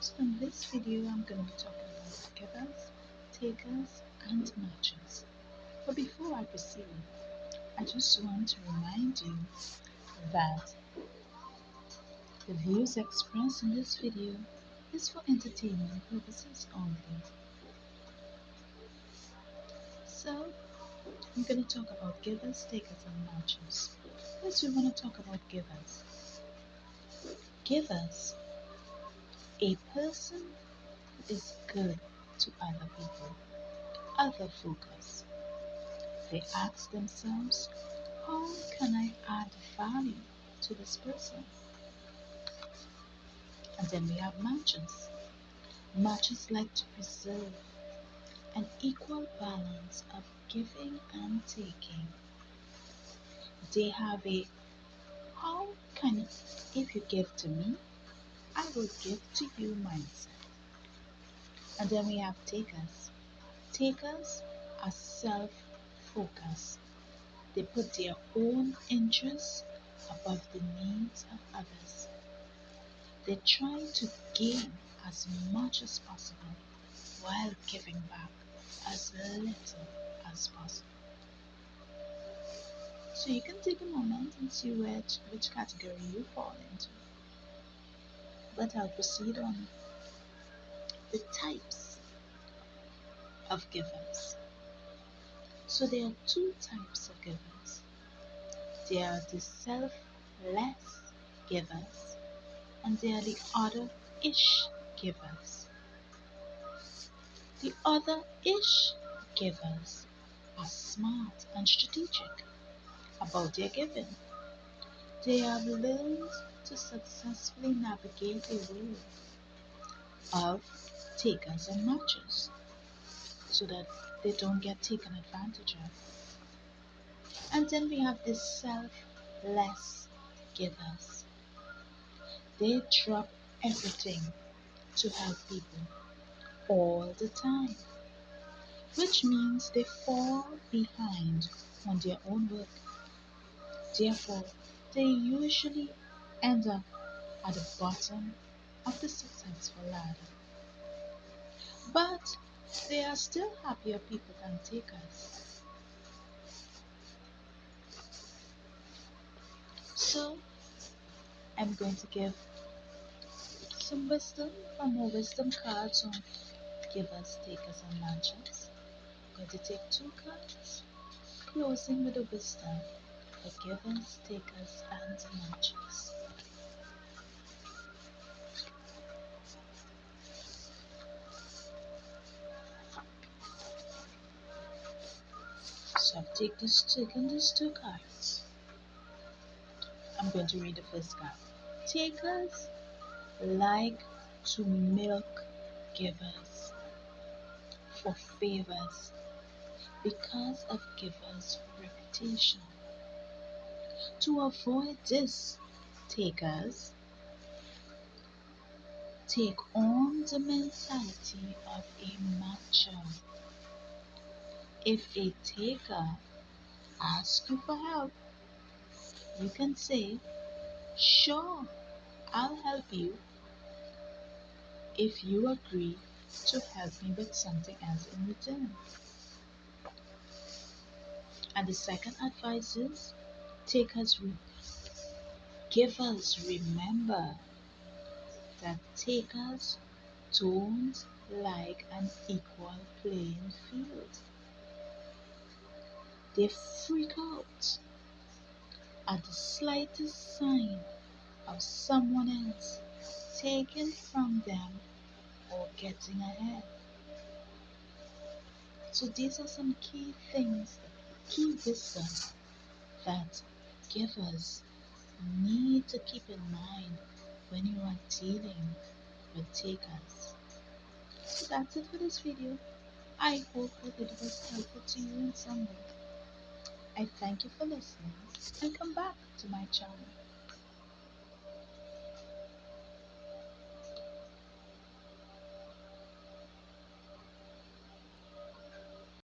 So in this video, I'm going to be talking about givers, takers, and matchers. But before I proceed, I just want to remind you that the views expressed in this video is for entertainment purposes only. So, I'm going to talk about givers, takers, and matchers. First, we want to talk about givers. Givers, a person who is good to other people, other focus. They ask themselves, how can I add value to this person? And then we have matchers. Matchers like to preserve an equal balance of giving and taking. They have a how can, if you give to me, I will give to you mindset. And then we have takers. Takers are self-focused. They put their own interests above the needs of others. They try to gain as much as possible while giving back as little as possible. So you can take a moment and see which category you fall into. But I'll proceed on the types of givers. So there are two types of givers. There are the selfless givers and there are the other-ish givers. The other-ish givers are smart and strategic about their giving. They have learned to successfully navigate a world of takers and matchers so that they don't get taken advantage of. And then we have the selfless givers. They drop everything to help people all the time, which means they fall behind on their own work. Therefore, they usually end up at the bottom of the successful ladder. But they are still happier people than takers. So, I'm going to give some wisdom from our wisdom cards on givers, takers, and matchers. I'm going to take two cards, closing with a wisdom for givers, takers, and matchers. So I've taken these two cards. I'm going to read the first card. Takers like to milk givers for favors because of givers' reputation. To avoid this, takers take on the mentality of a matcher. If a taker asks you for help, you can say, sure, I'll help you if you agree to help me with something else in return. And the second advice is, givers remember that takers don't like an equal playing field. They freak out at the slightest sign of someone else taking from them or getting ahead. So these are some key things, key wisdom that givers need to keep in mind when you are dealing with takers. So that's it for this video. I hope that it was helpful to you in some way. I thank you for listening and come back to my channel.